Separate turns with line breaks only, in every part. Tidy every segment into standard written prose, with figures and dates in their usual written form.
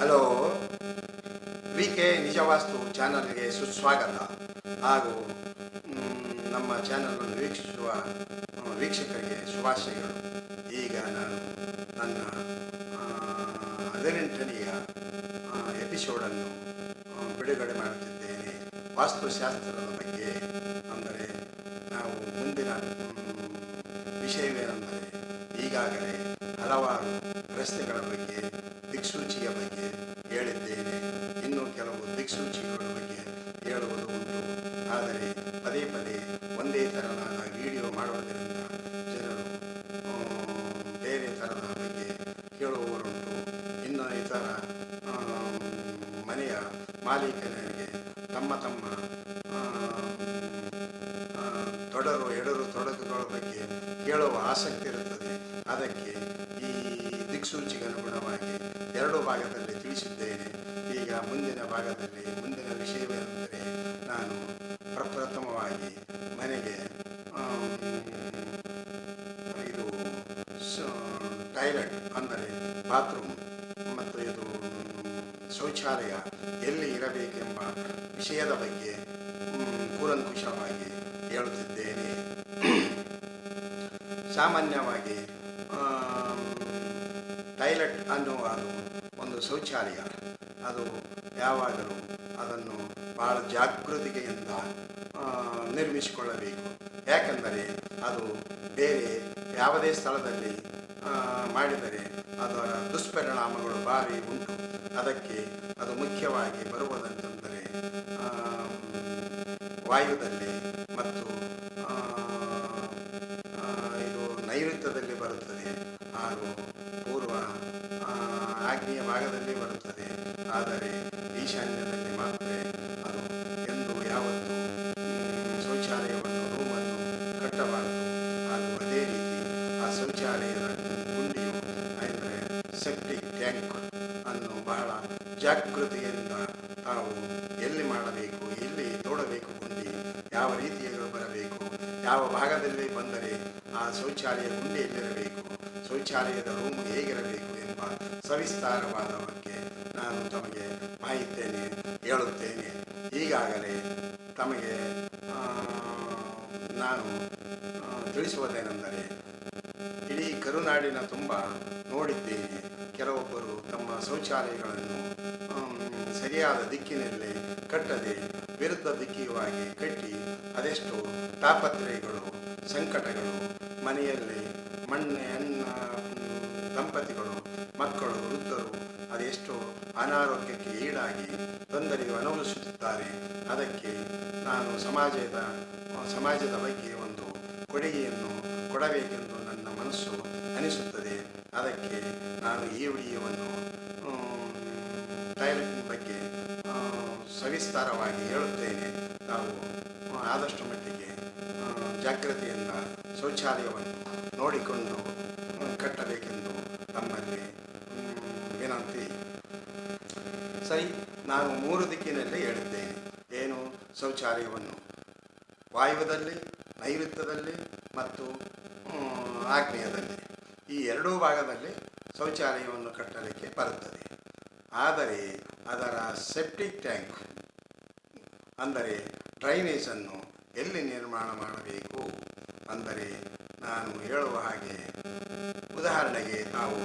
Hello, V K ನಿಜವಾಸ್ತು ಚಾನಲ್ಗೆ ಸುಸ್ವಾಗತ ಹಾಗೂ ನಮ್ಮ ಚಾನಲನ್ನು ವೀಕ್ಷಿಸುವ ವೀಕ್ಷಕರಿಗೆ ಶುಭಾಶಯಗಳು. ಈಗ ನಾನು ನನ್ನ 18ನೆಯ ಎಪಿಸೋಡನ್ನು ಬಿಡುಗಡೆ ಮಾಡುತ್ತಿದ್ದೇನೆ. ವಾಸ್ತುಶಾಸ್ತ್ರದ ಬಗ್ಗೆ. ಅಂದರೆ ನಾವು ಮುಂದಿನ ವಿಷಯವೇನೆಂದರೆ, ಈಗಾಗಲೇ ಹಲವಾರು ರಸ್ತೆಗಳ ಬಗ್ಗೆ, ದಿಕ್ಸೂಚಿಯ ಬಗ್ಗೆ ಹೇಳಿದ್ದೇನೆ. ಇನ್ನೂ ಕೆಲವು ದಿಕ್ಸೂಚಿಗಳ ಬಗ್ಗೆ ಹೇಳುವುದು ಉಂಟು. ಆದರೆ ಪದೇ ಪದೇ ಒಂದೇ ಥರನಾದ ವಿಡಿಯೋ ಮಾಡುವುದರಿಂದ ಜನರು ಬೇರೆ ಥರದ ಬಗ್ಗೆ ಕೇಳುವವರುಂಟು. ಇನ್ನು ಇತರ ಮನೆಯ ಮಾಲೀಕರಿಗೆ ತಮ್ಮ ಎಡರು ತೊಡಕುಗಳ ಬಗ್ಗೆ ಕೇಳುವ ಆಸಕ್ತಿ ಇರುತ್ತದೆ. ಅದಕ್ಕೆ ಈ ದಿಕ್ಸೂಚಿಗೆ ಅನುಗುಣವಾಗಿ 2 ಭಾಗದಲ್ಲಿ ತಿಳಿಸಿದ್ದೇನೆ. ಈಗ ಮುಂದಿನ ವಿಷಯವೇನೆಂದರೆ, ನಾನು ಪ್ರಪ್ರಥಮವಾಗಿ ಮನೆಗೆ ಇದು ಟಾಯ್ಲೆಟ್ ಅಂದರೆ ಬಾತ್ರೂಮ್ ಮತ್ತು ಇದು ಶೌಚಾಲಯ ಎಲ್ಲಿ ಇರಬೇಕೆಂಬ ವಿಷಯದ ಬಗ್ಗೆ ಕೂಲಂಕುಷವಾಗಿ ಹೇಳುತ್ತಿದ್ದೇನೆ. ಸಾಮಾನ್ಯವಾಗಿ ಟಾಯ್ಲೆಟ್ ಅನ್ನುವುದು ಒಂದು ಶೌಚಾಲಯ. ಅದು ಯಾವಾಗಲೂ ಅದನ್ನು ಬಹಳ ಜಾಗೃತಿಗೆಯಿಂದ ನಿರ್ಮಿಸಿಕೊಳ್ಳಬೇಕು. ಯಾಕೆಂದರೆ ಅದು ಬೇರೆ ಯಾವುದೇ ಸ್ಥಳದಲ್ಲಿ ಮಾಡಿದರೆ ಅದರ ದುಷ್ಪರಿಣಾಮಗಳು ಭಾರಿ ಉಂಟು. ಅದಕ್ಕೆ ಅದು ಮುಖ್ಯವಾಗಿ ಬರುವುದಂತಂದರೆ ವಾಯುದಲ್ಲಿ ಮತ್ತು ಇದು ನೈಋತ್ಯದಲ್ಲಿ ಬರುತ್ತದೆ ಹಾಗೂ ಪೂರ್ವ ಆಗ್ನೇಯ ಭಾಗದಲ್ಲಿ ಬರುತ್ತದೆ. ಆದರೆ ಈಶಾನ್ಯದಲ್ಲಿ ಮಾತ್ರ ಅದು ಎಂದು ಯಾವತ್ತೂ ಶೌಚಾಲಯವನ್ನು ರೂಮನ್ನು ಕಟ್ಟಬಾರದು. ಹಾಗೂ ಅದೇ ರೀತಿ ಆ ಶೌಚಾಲಯದ ಗುಂಡಿಯು ಅಂದರೆ ಸೆಪ್ಟಿಕ್ ಟ್ಯಾಂಕ್ ಅನ್ನು ಬಹಳ ಜಾಗೃತಿಯಿಂದ ತಾವು ಎಲ್ಲಿ ಮಾಡಬೇಕು, ಎಲ್ಲಿ ತೋಡಬೇಕು, ಗುಂಡಿ ಯಾವ ರೀತಿಯಾಗಿ ಬರಬೇಕು, ಯಾವ ಭಾಗದಲ್ಲಿ ಬಂದರೆ ಆ ಶೌಚಾಲಯ ಗುಂಡಿಯಲ್ಲಿರಬೇಕು, ಶೌಚಾಲಯದ ರೂಮು ಹೇಗಿರಬೇಕು ಎಂಬ ಸವಿಸ್ತಾರವಾದ ಬಗ್ಗೆ ನಾನು ತಮಗೆ ಮಾಹಿತಿಯನ್ನು ಹೇಳುತ್ತೇನೆ. ಈಗಾಗಲೇ ತಮಗೆ ನಾನು ತಿಳಿಸುವುದೇನೆಂದರೆ, ಇಡೀ ಕರುನಾಡಿನ ತುಂಬ ನೋಡಿದ್ದೇನೆ. ಕೆಲವೊಬ್ಬರು ತಮ್ಮ ಶೌಚಾಲಯಗಳನ್ನು ಸರಿಯಾದ ದಿಕ್ಕಿನಲ್ಲಿ ಕಟ್ಟದೆ ವಿರುದ್ಧ ದಿಕ್ಕಿಗಾಗಿ ಕಟ್ಟಿ ಅದೆಷ್ಟು ತಾಪತ್ರಯಗಳು, ಸಂಕಟಗಳು ಮನೆಯಲ್ಲಿ ದಂಪತಿಗಳು, ಮಕ್ಕಳು, ವೃದ್ಧರು ಅದೆಷ್ಟು ಅನಾರೋಗ್ಯಕ್ಕೆ ಈಡಾಗಿ ತೊಂದರೆಯು ಅನುಭವಿಸುತ್ತಿದ್ದಾರೆ. ಅದಕ್ಕೆ ನಾನು ಸಮಾಜದ ಬಗ್ಗೆ ಒಂದು ಕೊಡುಗೆಯನ್ನು ಕೊಡಬೇಕೆಂದು ನನ್ನ ಮನಸ್ಸು ಅನಿಸುತ್ತದೆ. ಅದಕ್ಕೆ ನಾನು ಈ ವಿಡಿಯೋವನ್ನು ಟಾಯ್ಲೆಟ್ನ ಬಗ್ಗೆ ಸವಿಸ್ತಾರವಾಗಿ ಹೇಳುತ್ತೇನೆ. ನಾವು ಆದಷ್ಟು ಮಟ್ಟಿಗೆ ಜಾಗೃತಿಯಿಂದ ಶೌಚಾಲಯವನ್ನು ನೋಡಿಕೊಂಡು ಕಟ್ಟಬೇಕೆಂದು ತಮ್ಮಲ್ಲಿ ವಿನಂತಿ. ಸರಿ, ನಾನು 3 ದಿಕ್ಕಿನಲ್ಲಿ ಹೇಳಿದ್ದೇನೆ. ಏನು? ಶೌಚಾಲಯವನ್ನು ವಾಯುವ್ಯದಲ್ಲಿ, ನೈಋತ್ಯದಲ್ಲಿ ಮತ್ತು ಆಗ್ನೇಯದಲ್ಲಿ, ಈ 2 ಭಾಗದಲ್ಲಿ ಶೌಚಾಲಯವನ್ನು ಕಟ್ಟಲಿಕ್ಕೆ ಬರುತ್ತದೆ. ಆದರೆ ಅದರ ಸೆಪ್ಟಿಕ್ ಟ್ಯಾಂಕ್ ಅಂದರೆ ಡ್ರೈನೇಜನ್ನು ಎಲ್ಲಿ ನಿರ್ಮಾಣ ಮಾಡಬೇಕು ಅಂದರೆ, ನಾನು ಹೇಳುವ ಹಾಗೆ, ಉದಾಹರಣೆಗೆ ನಾವು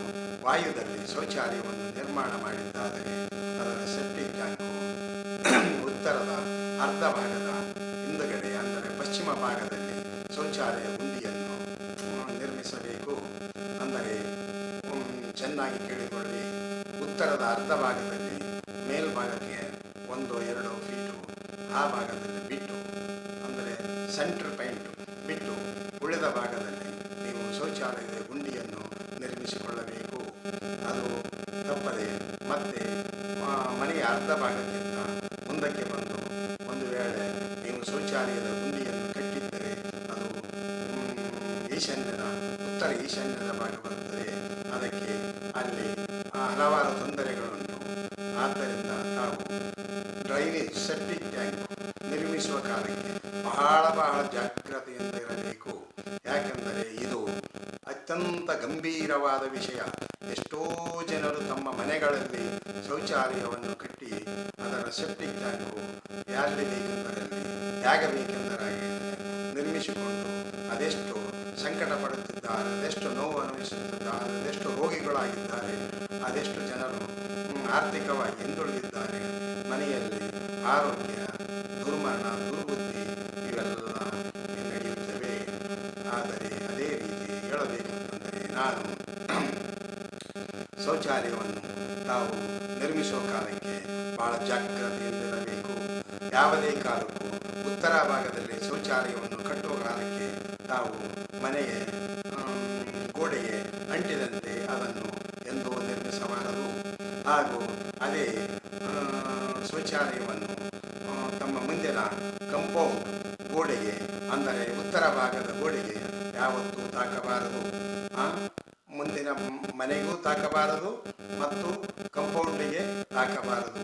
ವಾಯುದಲ್ಲಿ ಶೌಚಾಲಯವನ್ನು ನಿರ್ಮಾಣ ಮಾಡಿದ್ದಾದರೆ ಅದರ ಸೆಪ್ಟಿಕ್ ಟ್ಯಾಂಕು ಉತ್ತರದ ಅರ್ಧ ಭಾಗದ ಹಿಂದುಗಡೆ ಅಂದರೆ ಪಶ್ಚಿಮ ಭಾಗದಲ್ಲಿ ಶೌಚಾಲಯ ಗುಂಡಿಯನ್ನು ನಿರ್ಮಿಸಬೇಕು. ಅಂದರೆ ಚೆನ್ನಾಗಿ ಕೇಳಿಕೊಳ್ಳಿ, ಉತ್ತರದ ಅರ್ಧ ಭಾಗದಲ್ಲಿ ಮೇಲ್ಭಾಗಕ್ಕೆ 1-2 ಫೀಟು ಆ ಭಾಗದಲ್ಲಿ ಬಿಟ್ಟು, ಅಂದರೆ ಸೆಂಟ್ರ್ ಪಾಯಿಂಟ್ ಬಿಟ್ಟು ಉಳಿದ ಭಾಗದಲ್ಲಿ ನೀವು ಶೌಚಾಲಯದ ಗುಂಡಿಯನ್ನು ನಿರ್ಮಿಸಿಕೊಳ್ಳಬೇಕು. ಅದು ತಪ್ಪದೆ ಮತ್ತೆ ಮನೆಯ ಅರ್ಧ ಭಾಗಕ್ಕಿಂತ ಮುಂದಕ್ಕೆ ಬಂದು ಒಂದು ವೇಳೆ ನೀವು ಶೌಚಾಲಯದ ಗುಂಡಿಯನ್ನು ಕಟ್ಟಿದ್ದರೆ ಅದು ಉತ್ತರ ಈಶಾನ್ಯದ ಭಾಗ ಬರುತ್ತದೆ. ಅದಕ್ಕೆ ಅಲ್ಲಿ ಹಲವಾರು ತೊಂದರೆಗಳುಂಟು. ಆದ್ದರಿಂದ ತಾವು ಡ್ರೈನೇಜ್ ಸೆಪ್ಟಿಕ್ ಟ್ಯಾಂಕ್ ನಿರ್ಮಿಸುವ ಕಾಲಕ್ಕೆ ಬಹಳ ಜಾಗೃತೆಯಿಂದ ಇರಬೇಕು. ಯಾಕೆಂದರೆ ಇದು ಅತ್ಯಂತ ಗಂಭೀರವಾದ ವಿಷಯ. ಎಷ್ಟೋ ಜನರು ತಮ್ಮ ಮನೆಗಳಲ್ಲಿ ಶೌಚಾಲಯವನ್ನು ಕಟ್ಟಿ ಅದರ ಸೆಪ್ಟಿಕ್ ಟ್ಯಾಂಕು ಯಾರಲ್ಲಿ ಬೇಕೆಂದರಲ್ಲಿ ಹೇಗೆ ಬೇಕೆಂದರಾಗಿ ನಿರ್ಮಿಸಿಕೊಂಡು ಅದೆಷ್ಟು ಸಂಕಟ ಪಡುತ್ತಿದ್ದಾರೆ, ಅದೆಷ್ಟು ನೋವು ಅನುಭವಿಸುತ್ತಿದ್ದಾರೆ, ಅದೆಷ್ಟು ರೋಗಿಗಳಾಗಿದ್ದಾರೆ, ಅದೆಷ್ಟು ಜನರು ಆರ್ಥಿಕವಾಗಿ ಹಿಂದುಳಿದಿದ್ದಾರೆ. ಮನೆಯಲ್ಲಿ ಆರೋಗ್ಯ, ದುರ್ಮರಣ, ದುರ್ಬುದ್ಧಿ ಇವೆಲ್ಲ ನಡೆಯುತ್ತವೆ. ಆದರೆ ಅದೇ ರೀತಿ ಹೇಳಬೇಕೆಂದರೆ ನಾನು ಶೌಚಾಲಯವನ್ನು ತಾವು ನಿರ್ಮಿಸುವ ಕಾಲಕ್ಕೆ ಬಹಳ ಜಾಗ್ರತೆಯಿಂದಿರಬೇಕು. ಯಾವುದೇ ಕಾಲಕ್ಕೂ ಉತ್ತರ ಭಾಗದಲ್ಲಿ ಶೌಚಾಲಯವನ್ನು ಕಟ್ಟುವ ಕಾಲಕ್ಕೆ ತಾವು ಮನೆಯ ಗೋಡೆಗೆ ಅಂಟಿದಂತೆ ಅದನ್ನು ಎಂದೂ ನಿರ್ಮಿಸಬಾರದು. ಹಾಗೂ ಅದೇ ಶೌಚಾಲಯವನ್ನು ತಮ್ಮ ಮುಂದಿನ ಕಂಪೌಂಡ್ ಗೋಡೆಗೆ, ಅಂದರೆ ಉತ್ತರ ಭಾಗದ ಗೋಡೆಗೆ ಯಾವತ್ತೂ ತಾಕಬಾರದು. ಮುಂದಿನ ಮನೆಗೂ ತಾಕಬಾರದು ಮತ್ತು ಕಂಪೌಂಡಿಗೆ ತಾಕಬಾರದು.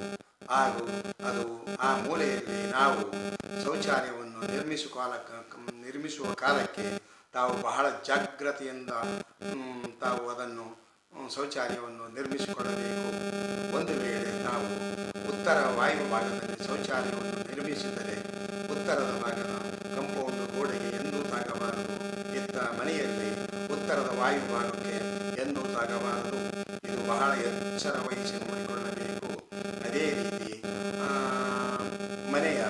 ಹಾಗೂ ಅದು ಆ ಮೂಲೆಯಲ್ಲಿ ನಾವು ಶೌಚಾಲಯವನ್ನು ನಿರ್ಮಿಸುವ ಕಾಲಕ್ಕೆ ತಾವು ಬಹಳ ಜಾಗ್ರತೆಯಿಂದ ತಾವು ಅದನ್ನು ಶೌಚಾಲಯವನ್ನು ನಿರ್ಮಿಸಿಕೊಳ್ಳಬೇಕು. ಒಂದು ವೇಳೆ ನಾವು ಉತ್ತರ ವಾಯು ಭಾಗದಲ್ಲಿ ಶೌಚಾಲಯವನ್ನು ನಿರ್ಮಿಸಿದರೆ ಉತ್ತರದ ಭಾಗದ ಕಂಪೌಂಡ್ ಗೋಡೆಗೆ ಎಂದೂ ತಾಗಬಾರದು. ಇತ್ತ ಮನೆಯಲ್ಲಿ ಉತ್ತರದ ವಾಯು ಭಾಗಕ್ಕೆ ಎಂದೂ ತಾಗಬಾರದು. ಇದು ಬಹಳ ಎಚ್ಚರ ವಹಿಸಿ ನೋಡಿಕೊಳ್ಳಬೇಕು. ಅದೇ ರೀತಿ ಮನೆಯ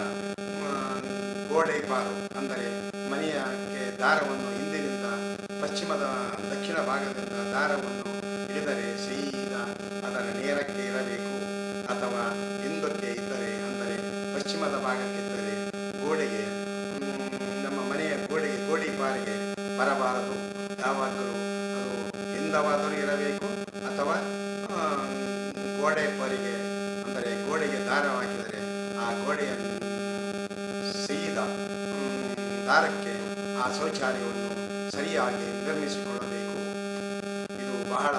ಗೋಡೆ ಬಾರು, ಅಂದರೆ ಮನೆಯಕ್ಕೆ ದಾರವನ್ನು ಹಿಂದಿನಿಂದ ದಕ್ಷಿಣ ಭಾಗದಿಂದ ದಾರವನ್ನು ಹಿಡಿದರೆ ಸೀದಾ ಅದರ ನೇರಕ್ಕೆ ಇರಬೇಕು. ಅಥವಾ ಹಿಂದಕ್ಕೆ ಇದ್ದರೆ, ಅಂದರೆ ಪಶ್ಚಿಮದ ಭಾಗಕ್ಕಿದ್ದರೆ ಗೋಡೆಗೆ, ನಮ್ಮ ಮನೆಯ ಗೋಡೆ ಬಾರಿಗೆ ಬರಬಾರದು. ಯಾವಾಗಲೂ ಅದು ಹಿಂದವಾದರೂ ಇರಬೇಕು ಅಥವಾ ಗೋಡೆ ಬಾರಿಗೆ, ಅಂದರೆ ಗೋಡೆಗೆ ದಾರ ಹಾಕಿದರೆ ಆ ಗೋಡೆಯ ಸೀದಾ ದಾರಕ್ಕೆ ಆ ಶೌಚಾಲಯವನ್ನು ಸರಿಯಾಗಿ ನಿರ್ಮಿಸಿಕೊಳ್ಳಬೇಕು. ಇದು ಬಹಳ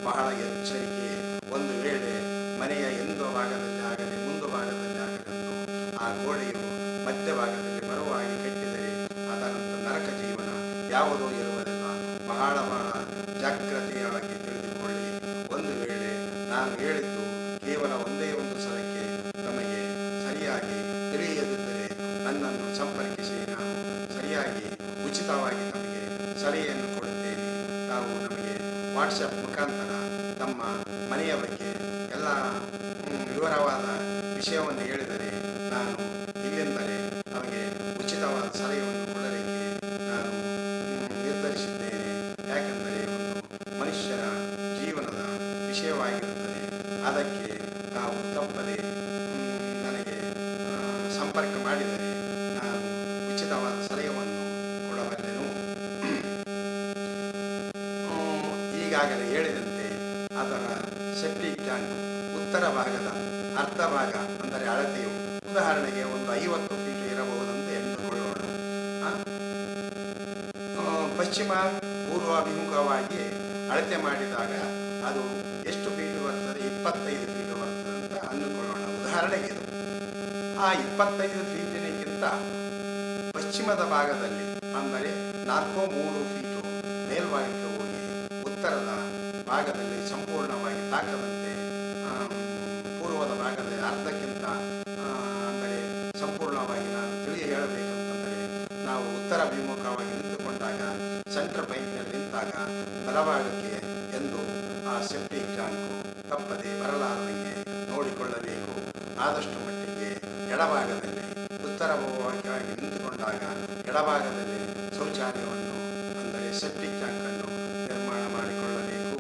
ಬಹಳ ಎಚ್ಚರಿಕೆ. ಒಂದು ವೇಳೆ ಮನೆಯ ಹಿಂದು ಭಾಗದಲ್ಲಿ ಆಗಲಿ ಮುಂದು ಭಾಗದಲ್ಲಿ ಆಗಲೆಂದು ಆ ಗೋಡೆಯು ಮಧ್ಯಭಾಗದಲ್ಲಿ ಬರುವ ಹಾಗೆ ಕಟ್ಟಿದರೆ ಅದರಂಥ ನರಕ ಜೀವನ ಯಾವುದೂ ಇರುವುದಿಲ್ಲ. ಬಹಳ ಬಹಳ ಜಾಗ್ರತೆಯಾಗಿ ತಿಳಿದುಕೊಳ್ಳಿ. ಒಂದು ವೇಳೆ ನಾನು ಹೇಳಿದ್ದು ಕೇವಲ ಒಂದೇ ಒಂದು ಸಲಕ್ಕೆ ನಮಗೆ ಸರಿಯಾಗಿ ತಿಳಿಯದಿದ್ದರೆ ನನ್ನನ್ನು ಸಂಪರ್ಕಿಸಿ. ನಾನು ಸರಿಯಾಗಿ ಉಚಿತವಾಗಿ ನಮಗೆ ಸಲಹೆಯನ್ನು ಕೊಡುತ್ತೇನೆ. ತಾವು ನಮಗೆ ವಾಟ್ಸಪ್ ಮುಖಾಂತರ ತಮ್ಮ ಮನೆಯ ಬಗ್ಗೆ ಎಲ್ಲ ವಿವರವಾದ ವಿಷಯವನ್ನು ಹೇಳಿದರೆ ನಾನು ಇಲ್ಲಿಂದಲೇ ನಮಗೆ ಉಚಿತವಾದ ಸಲಹೆಯನ್ನು ಕೊಡಲಿಕ್ಕೆ ನಾನು ನಿರ್ಧರಿಸಿದ್ದೇನೆ. ಯಾಕೆಂದರೆ ಒಂದು ಮನುಷ್ಯರ ಜೀವನದ ವಿಷಯವಾಗಿರುತ್ತದೆ. ಅದಕ್ಕೆ ತಾವು ತಪ್ಪದೆ ನನಗೆ ಸಂಪರ್ಕ ಮಾಡಿದರೆ ನಾನು ಉಚಿತವಾದ ಸಲಹೆಯನ್ನು ಕೊಡಬಲ್ಲೆನು. ಈಗಾಗಲೇ ಹೇಳಿದಂತೆ ಅದರ ಸೆಪ್ಟಿಕ್ ಟ್ಯಾಂಕ್ ಉತ್ತರ ಭಾಗದ ಅರ್ಧ ಭಾಗ, ಅಂದರೆ ಅಳತೆಯು ಉದಾಹರಣೆಗೆ ಒಂದು 50 ಫೀಟ್ ಇರಬಹುದಂತೆ ಎಂದುಕೊಳ್ಳೋಣ. ಪಶ್ಚಿಮ ಪೂರ್ವಾಭಿಮುಖವಾಗಿ ಅಳತೆ ಮಾಡಿದಾಗ ಅದು ಎಷ್ಟು ಫೀಟ್ ಬರ್ತದೆ? 25 ಫೀಟ್ ಬರ್ತದೆ ಅಂತ ಅಂದುಕೊಳ್ಳೋಣ. ಉದಾಹರಣೆಗೆ ಇದು ಆ 25 ಫೀಟಿನಕ್ಕಿಂತ ಪಶ್ಚಿಮದ ಭಾಗದಲ್ಲಿ, ಅಂದರೆ 4-3 ಫೀಟು ಮೇಲ್ಭಾಗಕ್ಕೆ ಹೋಗಿ ಉತ್ತರದ ಭಾಗದಲ್ಲಿ ಸಂಪೂರ್ಣವಾಗಿ ತಾಕದಂತೆ ಪೂರ್ವದ ಭಾಗದಲ್ಲಿ ಅರ್ಧಕ್ಕಿಂತ, ಅಂದರೆ ಸಂಪೂರ್ಣವಾಗಿ ನಾನು ಹೇಳಬೇಕಂತಂದರೆ ನಾವು ಉತ್ತರಾಭಿಮುಖವಾಗಿ ನಿಂತುಕೊಂಡಾಗ ಸೆಂಟ್ರ್ ಪೈಪ್ನಲ್ಲಿ ನಿಂತಾಗ ಬಲಭಾಗಕ್ಕೆ ಎಂದು ಆ ಸೆಪ್ಟಿಕ್ ಟ್ಯಾಂಕು ತಪ್ಪದೆ ಬರಲಾರದಂಗೆ ನೋಡಿಕೊಳ್ಳಬೇಕು. ಆದಷ್ಟು ಮಟ್ಟಿಗೆ ಎಡಭಾಗದಲ್ಲಿ ಉತ್ತರವಾಗಿ ನಿಂತುಕೊಂಡಾಗ ಎಡಭಾಗದಲ್ಲಿ ಶೌಚಾಲಯವನ್ನು, ಅಂದರೆ ಸೆಪ್ಟಿಕ್ ಟ್ಯಾಂಕನ್ನು ನಿರ್ಮಾಣ ಮಾಡಿಕೊಳ್ಳಬೇಕು.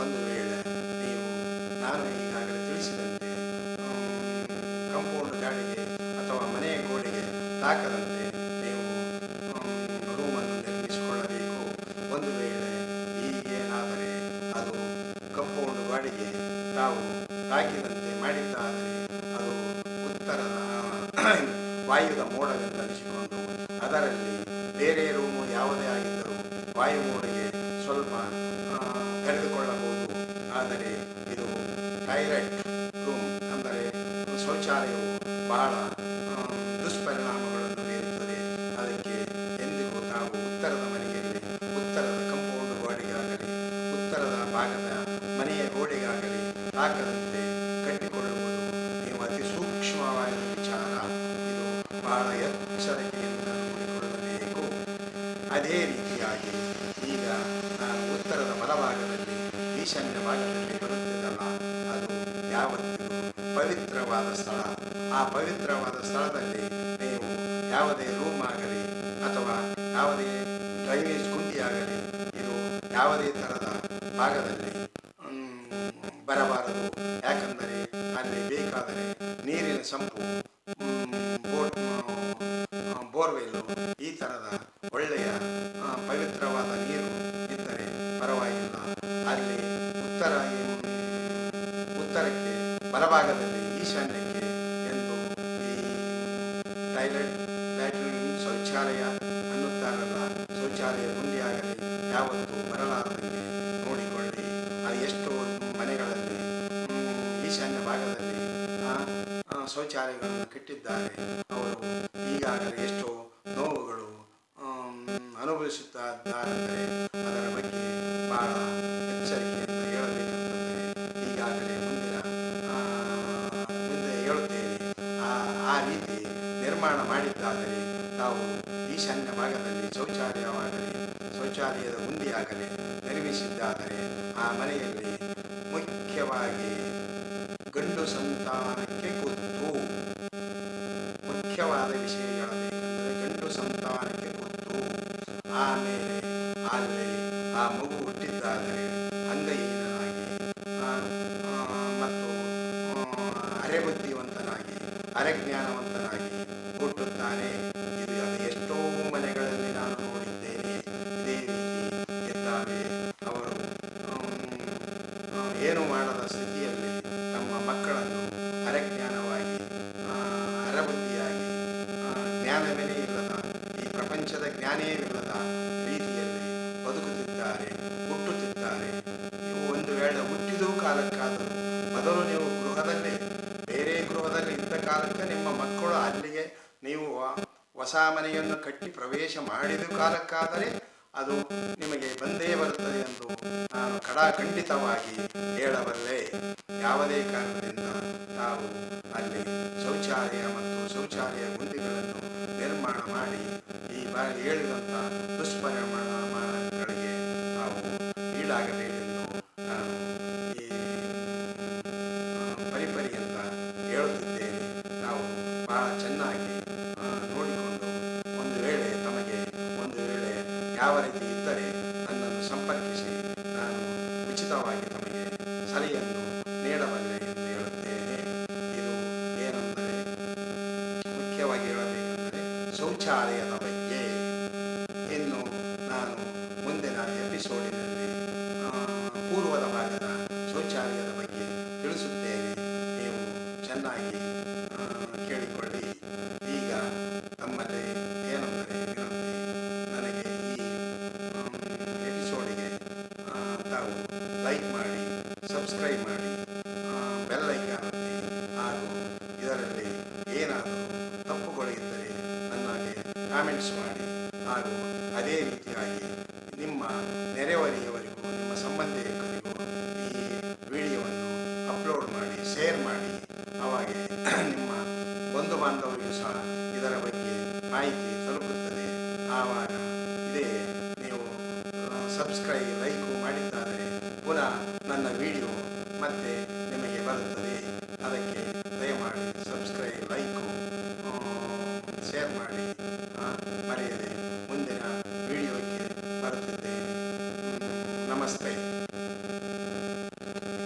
ಒಂದು ವೇಳೆ ನೀವು ನಾನು ಈಗಾಗಲೇ ತಿಳಿಸಿದಂತೆ ಕಂಪೌಂಡ್ ಗಾಡಿಗೆ ಅಥವಾ ಮನೆಯ ಗೋಡೆಗೆ ತಾಕದಂತೆ ನೀವು ರೂಮನ್ನು ನಿರ್ಮಿಸಿಕೊಳ್ಳಬೇಕು. ಒಂದು ವೇಳೆ ಈಗೇನಾದರೆ ಅದು ಕಂಪೌಂಡ್ ಗಾಡಿಗೆ ತಾವು ತಾಕಿದಂತೆ ಮಾಡಿದ್ದಾದರೆ ಅದು ಉತ್ತರದ ವಾಯುದ ಮೋಡವೆಂದನಿಸಿಕೊಂಡು ಅದರಲ್ಲಿ ಬೇರೆ ರೂಮು ಯಾವುದೇ ಆಗಿದ್ದರೂ ವಾಯು ಮೋಡಿಗೆ ಸ್ವಲ್ಪ ತೆರೆದುಕೊಳ್ಳಬಹುದು. ಆದರೆ ಇದು ಡೈರೆಕ್ಟ್ ರೂಮ್, ಅಂದರೆ ಶೌಚಾಲಯವು ಬಹಳ ದುಷ್ಪರಿಣಾಮಗಳನ್ನು ಬೀರುತ್ತದೆ. ಅದಕ್ಕೆ ಎಂದಿಗೂ ತಾವು ಉತ್ತರದ ಮನೆಯಲ್ಲಿ ಉತ್ತರದ ಕಂಪೌಂಡ್ ಗಾಡಿಗಾಗಲಿ ಉತ್ತರದ ಭಾಗದ ಮನೆಯ ಗೋಡೆಗಾಗಲಿ ತಾಕದಂತೆ ಕಟ್ಟಿಕೊಳ್ಳುವುದು ನೀವು ಅತಿ ಸೂಕ್ಷ್ಮವಾದ ವಿಚಾರ. ಇದು ಬಹಳ ಎಚ್ಚರಿಕೆಯಿಂದ ನೋಡಿಕೊಳ್ಳಬೇಕು. ಅದೇ ರೀತಿಯಾಗಿ ಈಗ ನಾನು ಉತ್ತರದ ಬಲಭಾಗದಲ್ಲಿ ಈಶಾನ್ಯ ಭಾಗದಲ್ಲಿ ಬರುತ್ತಿದ್ದಲ್ಲ, ಅದು ಯಾವತ್ತಿಗೂ ಪವಿತ್ರವಾದ ಸ್ಥಳ. ಆ ಪವಿತ್ರವಾದ ಸ್ಥಳದಲ್ಲಿ ನೀವು ಯಾವುದೇ ರೂಮ್ ಆಗಲಿ ಅಥವಾ ಯಾವುದೇ ಡ್ರೈನೇಜ್ ಗುಂಡಿ ಆಗಲಿ ಇದು ಯಾವುದೇ ಥರದ ಭಾಗದಲ್ಲಿ ಬರಬಾರದು. ಯಾಕಂದರೆ ಅಲ್ಲಿ ಬೇಕಾದರೆ ನೀರಿನ ಸಂಪು, ಬೋರ್ವೆಲ್ಲು ಈ ಥರದ ಒಳ್ಳೆಯ ಪವಿತ್ರವಾದ ನೀರು ಇದ್ದರೆ ಪರವಾಗಿಲ್ಲ. ಅಲ್ಲಿ ಉತ್ತರಕ್ಕೆ ಬಲಭಾಗದಲ್ಲಿ ಈಶಾನ್ಯಕ್ಕೆ ಎಂದು ಈ ಲ್ಯಾಟ್ರಿನ್ ಶೌಚಾಲಯ ಅನ್ನುತ್ತಾರಲ್ಲ, ಶೌಚಾಲಯ ಗುಂಡಿ ಆಗಲಿ ಯಾವತ್ತೂ ಬರಲಾರದಂಗೆ ನೋಡಿಕೊಳ್ಳಿ. ಅದು ಎಷ್ಟೋ ಮನೆಗಳಲ್ಲಿ ಈಶಾನ್ಯ ಭಾಗದಲ್ಲಿ ಶೌಚಾಲಯಗಳನ್ನು ಕಟ್ಟಿದ್ದಾರೆ. ಅವರು ಈಗಾಗಲೇ ಎಷ್ಟೋ ನೋವುಗಳು ಅನುಭವಿಸುತ್ತಿದ್ದಾರೆಂದರೆ ಅದರ ಬಗ್ಗೆ ಬಹಳ ಎಚ್ಚರಿಕೆಯಿಂದ ಹೇಳಬೇಕಂತಂದರೆ ಈಗಾಗಲೇ ಮುಂದೆ ಹೇಳುತ್ತೇನೆ. ಆ ರೀತಿ ನಿರ್ಮಾಣ ಮಾಡಿದ್ದಾದರೆ ನಾವು ಈಶಾನ್ಯ ಭಾಗದಲ್ಲಿ ಶೌಚಾಲಯದ ಗುಂಡಿಯಾಗಲಿ ನಿರ್ಮಿಸಿದ್ದಾದರೆ ಆ ಮನೆಯಲ್ಲಿ ಮುಖ್ಯವಾಗಿ ಗಂಡು ಸಂತಾನಕ್ಕೆ ಗೊತ್ತು. ಮುಖ್ಯವಾದ ವಿಷಯ ಹೇಳಬೇಕೆಂದರೆ ಗಂಡು ಸಂತಾನಕ್ಕೆ ಗೊತ್ತು. ಆಮೇಲೆ ಅಲ್ಲಿ ಆ ಮಗು ಹುಟ್ಟಿದ್ದಾದರೆ ಅಂಗಹೀನನಾಗಿ ಮತ್ತು ಅರೆಬುದ್ಧಿವಂತನಾಗಿ ಅರೆಜ್ಞಾನವಂತನಾಗಿ ಹುಟ್ಟುತ್ತಾನೆ. ಇದು ಅದು ಎಷ್ಟೋ ಮನೆಗಳಲ್ಲಿ ನಾನು ನೋಡಿದ್ದೇನೆ. ಇದೇ ರೀತಿ ಇದ್ದಾವೆ. ಅವರು ಏನು ಮಾಡದ ಸ್ಥಿತಿಯಲ್ಲಿ ತಮ್ಮ ಮಕ್ಕಳನ್ನು ಅರೆಜ್ಞಾನವಾಗಿ ಅರಬುದ್ಧಿಯಾಗಿ ಜ್ಞಾನವೇ ಇಲ್ಲದ ಈ ಪ್ರಪಂಚದ ಜ್ಞಾನೇವಿಲ್ಲದ ರೀತಿಯಲ್ಲಿ ಬದುಕುತ್ತಿದ್ದಾರೆ, ಹುಟ್ಟುತ್ತಿದ್ದಾರೆ. ನೀವು ಒಂದು ವೇಳೆ ಹುಟ್ಟಿದ ಕಾಲಕ್ಕಾದರೂ ಮೊದಲು ನೀವು ಬೇರೆ ಗೃಹದಲ್ಲಿ ಇದ್ದ ಕಾಲಕ್ಕೆ ನಿಮ್ಮ ಮಕ್ಕಳು ಅಲ್ಲಿಗೆ ನೀವು ಹೊಸ ಮನೆಯನ್ನು ಕಟ್ಟಿ ಪ್ರವೇಶ ಮಾಡಿದ ಕಾಲಕ್ಕಾದರೆ ಅದು ನಿಮಗೆ ಬಂದೇ ಬರುತ್ತದೆ ಎಂದು ನಾನು ಖಂಡಿತವಾಗಿ ಹೇಳಬಲ್ಲೆ. ಯಾವುದೇ ಕಾರಣದಿಂದ ನಾವು ಅಲ್ಲಿ ಶೌಚಾಲಯ ಮತ್ತು ಶೌಚಾಲಯ ಗುಂಡಿಗಳನ್ನು ನಿರ್ಮಾಣ ಮಾಡಿ ಈ ಹೇಳಿದಂಥ ದುಷ್ಪರಿಣಾಮಗಳಿಗೆ ನಾವು ಈಡಾಗಬೇಕೆಂದು ನಾನು ಈ ಪರಿಪರಿಯಿಂದ ಹೇಳುತ್ತಿದ್ದೇನೆ. ನಾವು ಬಹಳ ಚೆನ್ನಾಗಿ ನೋಡಿಕೊಂಡು ಒಂದು ವೇಳೆ ಯಾವ ರೀತಿ ಇದ್ದರೆ ನನ್ನನ್ನು ಸಂಪರ್ಕಿಸಿ, ನಾನು ಉಚಿತವಾಗಿ ತಮಗೆ ಸಲಹೆಯನ್ನು ನೀಡಬಲ್ಲೆ ಎಂದು ಹೇಳುತ್ತೇನೆ. ಇದು ಏನೆಂದರೆ ಮುಖ್ಯವಾಗಿ ಹೇಳಬೇಕೆಂದರೆ ಶೌಚಾಲಯದ ಬಗ್ಗೆ. ಇನ್ನು ನಾನು ಮುಂದಿನ ಎಪಿಸೋಡಿನಲ್ಲಿ ಪೂರ್ವದ ಭಾಗದ ಶೌಚಾಲಯದ ಬಗ್ಗೆ ತಿಳಿಸುತ್ತೇನೆ. ನೀವು ಚೆನ್ನಾಗಿ ಕೇಳಿಕೊಳ್ಳಿ. ಈಗ ನಮ್ಮಲ್ಲಿ ಏನೆಂದರೆ ವಿನಂತಿ, ನನಗೆ ಈ ಎಪಿಸೋಡಿಗೆ ತಾವು ಲೈಕ್ ಮಾಡಿ, ಸಬ್ಸ್ಕ್ರೈಬ್ ಮಾಡಿ, ಬೆಲ್ ಐಕಾನ್ ಒತ್ತಿ, ಹಾಗೂ ಇದರಲ್ಲಿ ಏನಾದರೂ ತಪ್ಪುಗಳಿದ್ದರೆ ನನಗೆ ಕಾಮೆಂಟ್ಸ್ ಮಾಡಿ, ಹಾಗೂ ಅದೇ ರೀತಿಯಾಗಿ ನಿಮ್ಮ ನೆರೆಹೊರೆಯವರಿಗೂ ನಿಮ್ಮ ಸಂಬಂಧಿಕರಿಗೂ ಈ ವಿಡಿಯೋವನ್ನು ಅಪ್ಲೋಡ್ ಮಾಡಿ, ಶೇರ್ ಮಾಡಿ. ಅವಾಗ ನಿಮ್ಮ ಬಂಧು ಬಾಂಧವರಿಗೂ ಸಹ ಇದರ ಬಗ್ಗೆ ಮಾಹಿತಿ ತಲುಪುತ್ತದೆ. ಆವಾಗ ಇದೇ ನೀವು ಸಬ್ಸ್ಕ್ರೈಬ್ ಲೈಕು ಮಾಡಿದ್ದಾದರೆ ಪುನಃ ನನ್ನ ವಿಡಿಯೋ ಮತ್ತೆ ನಿಮಗೆ ಬರುತ್ತದೆ. ಅದಕ್ಕೆ ದಯಮಾಡಿ ಸಬ್ಸ್ಕ್ರೈಬ್, ಲೈಕು, ಶೇರ್ ಮಾಡಿ.